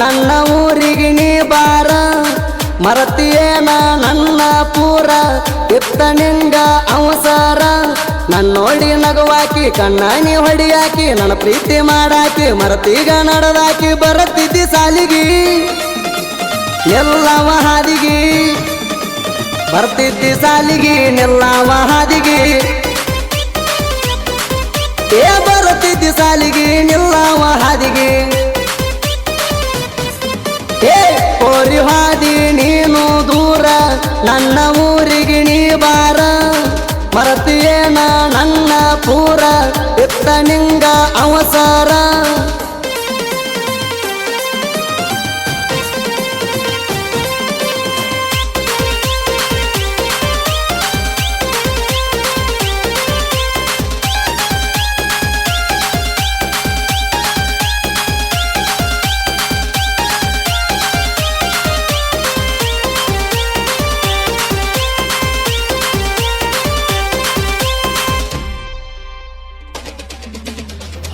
ನನ್ನ ಊರಿಗೆ ನೀ ಬಾರ ಮರತಿಯೇನ ನನ್ನ ಪೂರ ಇತ್ತ ನಿಂಗ ಅವಸರ ನನ್ನೋಡಿ ನಗುವಾಕಿ ಕಣ್ಣಾನಿ ಹೊಡಿಯಾಕಿ ನನ್ನ ಪ್ರೀತಿ ಮಾಡಾಕಿ ಮರತೀಗ ನಡೆದಾಕಿ ಬರತಿದ್ದಿ ಸಾಲಿಗಿ ಎಲ್ಲವ ಹಾದಿಗಿ ಬರ್ತಿದ್ದಿ ಸಾಲಿಗಿ ನೆಲ್ಲವ ಹಾದಿಗಿ ಬರುತ್ತಿದ್ದಿ ಸಾಲಿಗಿ ನಿಲ್ಲವ ಹಾದಿಗಿ ಕೋರಿ ಹಾದಿ ನೀನು ದೂರ ನನ್ನ ಊರಿಗೆ ನೀ ಬಾರ ಮರತಿಯೇನ ನನ್ನ ಪೂರ ಇತ್ತ ನಿಂಗ ಅವಸರ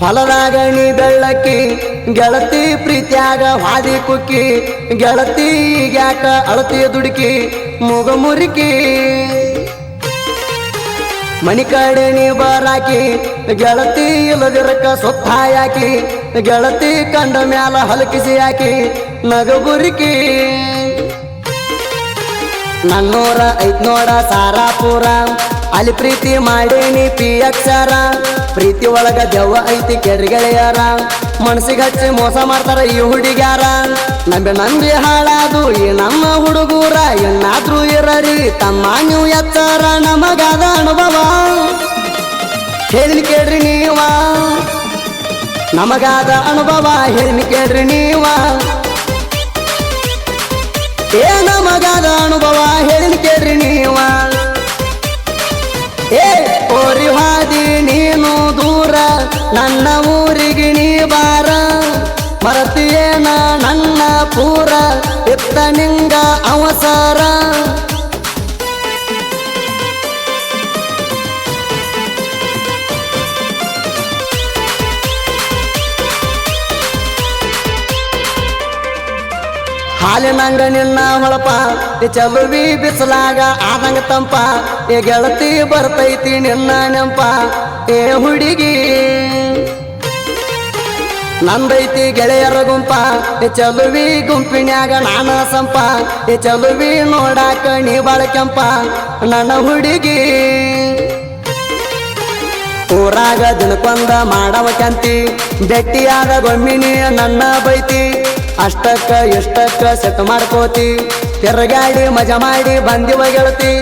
ಹೊಲದಾಗ ನೀ ಬೆಳ್ಳಕ್ಕಿ ಗೆಳತಿ ಪ್ರೀತ್ಯಾಗ ಹಾದಿ ಕುಕ್ಕಿ ಗೆಳತಿ ಈಗ್ಯಾಕ ಅಳತಿ ದುಡುಕಿ ಮೂಗ ಮುರುಕಿ ಮನಿ ಕಡೆ ನೀ ಬರಾಕಿ ಗೆಳತಿ ಇಲ್ಲದಿರಕ ಸುತ್ತ ಯಾಕಿ ಗೆಳತಿ ಕಂಡ ಮ್ಯಾಲ ಹಲಕಿಸಿ ಯಾಕಿ ನಗಬುರುಕಿ ನನ್ನೂರ ಐದ್ನೋರ ಸಾರಾಪುರ ಅಲ್ಲಿ ಪ್ರೀತಿ ಮಾಡೇನಿ ಪಿ ಅಕ್ಷರ ಪ್ರೀತಿ ಒಳಗ ದೆವ್ವ ಐತಿ ಕೆರಿಗೆಳೆಯರ ಮನಸ್ಸಿಗೆ ಹಚ್ಚಿ ಮೋಸ ಮಾಡ್ತಾರ ಈ ಹುಡುಗ್ಯಾರ ನಂಬಿ ಹಾಳಾದು ಈ ನಮ್ಮ ಹುಡುಗೂರ ಏನಾದ್ರೂ ಇರರಿ ತಮ್ಮ ನೀವು ಎತ್ತರ ನಮಗಾದ ಅನುಭವ ಹೇಳಿನ ಕೇಳ್ರಿ ನೀವ ನಮಗಾದ ಅನುಭವ ಹೇಳಿನ ಕೇಳ್ರಿ ನೀವ ನಮಗಾದ ಅನುಭವ ಹೇಳಿನ ಕೇಳ್ರಿ ನೀವ ಕೋರಿ ಹಾದಿ ನೀನು ದೂರ ನನ್ನ ಊರಿಗೆ ನೀ ಬಾರ ಮರತಿಯೇನ ನನ್ನ ಪೂರ ಇತ್ತ ನಿಂಗ ಅವಸರ ಹಾಲಿನಂಗ ನಿನ್ನ ಹೊಳಪ ಚಲುವಿ ಬಿಸಲಾಗ ಆದಂಗ ತಂಪ ಗೆಳತಿ ಬರ್ತೈತಿ ನಿನ್ನ ನೆಂಪ ಹುಡುಗಿ ನಂದೈತಿ ಗೆಳೆಯರ ಗುಂಪ ಚಲುವಿ ಗುಂಪಿನ್ಯಾಗ ನಾನ ಸಂಪ ಚಲುವಿ ನೋಡಾಕ ನೀ ಬಾಳ ಕೆಂಪ ನನ್ನ ಹುಡುಗಿ ಊರಾಗ ದಿನಕ್ಕೊಂದ ಮಾಡವ ಕಂತಿ ಬೆಟ್ಟಿಯಾದ ಗೊಮ್ಮಿನಿ ನನ್ನ ಬೈತಿ ಅಷ್ಟಕ್ಕ ಎಷ್ಟಕ್ಕ ಸೆಟ್ ಮಾಡ್ಕೋತಿ ತಿರ್ಗಾಡಿ ಮಜಾ ಮಾಡಿ ಬಂದಿವ ಗೆಳತಿ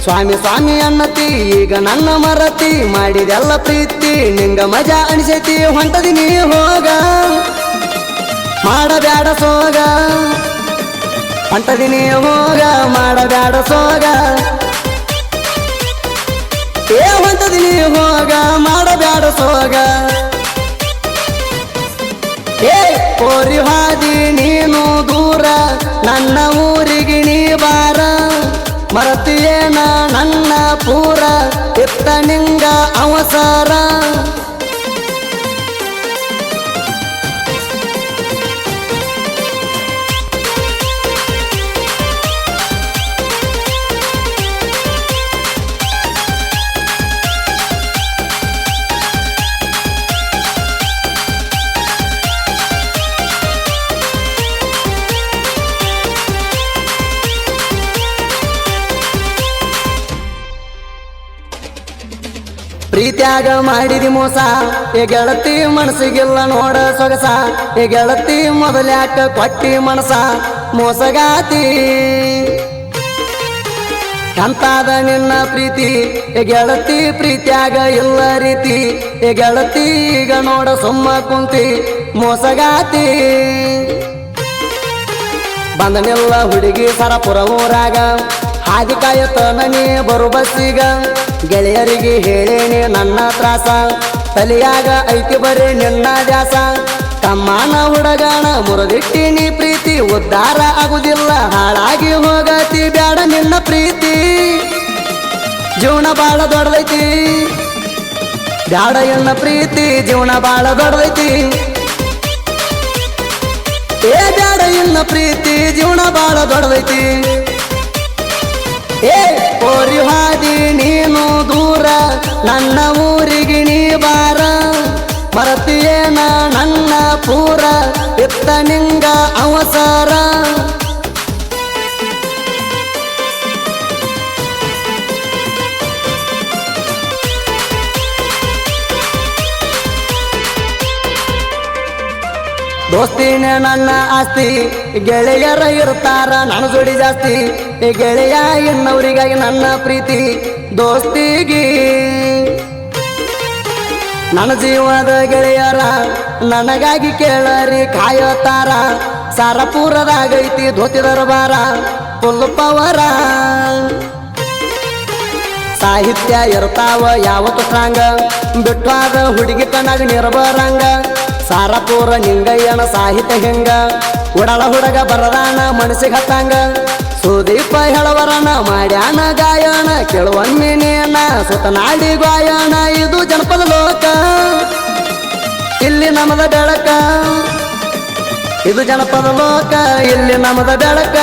ಸ್ವಾಮಿ ಸ್ವಾಮಿ ಅನ್ನತಿ ಈಗ ನನ್ನ ಮರತಿ ಮಾಡಿದೆಲ್ಲ ಪ್ರೀತಿ ನಿಂಗ ಮಜಾ ಅನಿಸೈತಿ ಹೊಂಟದಿ ನೀ ಹೋಗ ಮಾಡಬ್ಯಾಡ ಸೋಗ ಹೊಂಟದಿ ನೀ ಹೋಗ ಮಾಡಬ್ಯಾಡ ಸೋಗ ಹೊಂಟದಿ ನೀ ಹೋಗ ಮಾಡಬ್ಯಾಡ ಸೋಗ ಕೋರಿ ಹಾದಿ ನೀನು ದೂರ ನನ್ನ ಊರಿಗೆ ನೀ ಬಾರ ಮರತಿಯೇನ ನನ್ನ ಪೂರ ಇತ್ತ ನಿಂಗ ಅವಸರ ಪ್ರೀತ್ಯಾಗ ಮಾಡಿದಿ ಮೋಸ ಗೆಳತಿ ಮನಸ್ಸಿಗಿಲ್ಲ ನೋಡ ಸೊಗಸ ಗೆಳತಿ ಮೊದಲ್ಯಾಕ ಕೊಟ್ಟಿ ಮನಸ ಮೋಸಗಾತಿ ಎಂತಾದ ನಿನ್ನ ಪ್ರೀತಿ ಗೆಳತಿ ಪ್ರೀತ್ಯಾಗ ಇಲ್ಲ ರೀತಿ ಗೆಳತಿ ಈಗ ನೋಡ ಸುಮ್ಮ ಕುಂತಿ ಮೋಸಗಾತಿ ಬಂದನೆಲ್ಲ ಹುಡುಗಿ ಸರಪುರ ಊರಾಗ ಹಾದಿ ಕಾಯತ ನನಿ ಬರು ಬಸ್ಸಿಗ ಗೆಳೆಯರಿಗೆ ಹೇಳೇನಿ ನನ್ನ ತ್ರಾಸ ತಲೆಯಾಗ ಐತಿ ಬರೀ ನಿನ್ನ ದ್ಯಾಸ ಕಮ್ಮನ ಹುಡುಗನ ಮುರಿದಿಟ್ಟಿನಿ ಪ್ರೀತಿ ಉದ್ಧಾರ ಆಗುದಿಲ್ಲ ಹಾಳಾಗಿ ಹೋಗತಿ ಬ್ಯಾಡ ನಿನ್ನ ಪ್ರೀತಿ ಜೀವನ ಬಾಳ ದೊಡ್ಡದೈತಿ ಬ್ಯಾಡ ಎನ್ನ ಪ್ರೀತಿ ಜೀವನ ಬಾಳ ದೊಡ್ಡದೈತಿ ಬ್ಯಾಡ ನಿನ್ನ ಪ್ರೀತಿ ಜೀವನ ಬಾಳ ದೊಡ್ಡದೈತಿ ಏ ಓರಿ ಹಾದಿ ನೀನು ದೂರ ನನ್ನ ಊರಿಗೆ ನೀ ಬಾರ ಮರತಿಯೇನ ನನ್ನ ಪೂರ ಇತ್ತ ನಿಂಗ ಅವಸರ ದೋಸ್ತಿನೇ ನನ್ನ ಆಸ್ತಿ ಗೆಳೆಯರ ಇರ್ತಾರ ನನ್ನ ಜೋಡಿ ಜಾಸ್ತಿ ಗೆಳೆಯ ಇನ್ನವರಿಗಾಗಿ ನನ್ನ ಪ್ರೀತಿ ದೋಸ್ತಿಗಿ ನನ್ನ ಜೀವದ ಗೆಳೆಯರ ನನಗಾಗಿ ಕೇಳರಿ ಕಾಯತಾರ ಸಾರಪುರದಾಗೈತಿ ಧೋತಿ ದರ್ಬಾರ ಫುಲ್ ಪವರ ಸಾಹಿತ್ಯ ಇರ್ತಾವ ಯಾವತ್ತು ಸ್ಟ್ರಾಂಗ ಬಿಟ್ಟಾದ ಹುಡುಗಿ ಕಣ್ಣಾಗ ನಿರ್ಬರಂಗ ಸಾರಪುರ ನಿಂಗಯ್ಯನ ಸಾಹಿತ್ಯ ಹೆಂಗ ಉಡಳ ಹುಡುಗ ಬರದಾನ ಮನಸ್ಸಿಗೆ ಹತ್ತಂಗ ಸುದೀಪ ಹೇಳವರನ ಮಾಡ್ಯಾನ ಗಾಯನ ಕೇಳುವನ್ನೇನ ಸುತನಾಡಿ ಗಾಯನ ಇದು ಜನಪದ ಲೋಕ ಇಲ್ಲಿ ನಮದ ಬೆಳಕ ಇದು ಜನಪದ ಲೋಕ ಇಲ್ಲಿ ನಮದ ಬೆಳಕ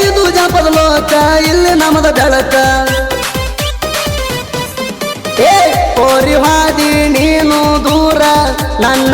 ಇದು ಜನಪದ ಲೋಕ ಇಲ್ಲಿ ನಮದ ಬೆಳಕ ಓರಿ ಹಾದಿ ನೀನು ದೂರ ನನ್ನ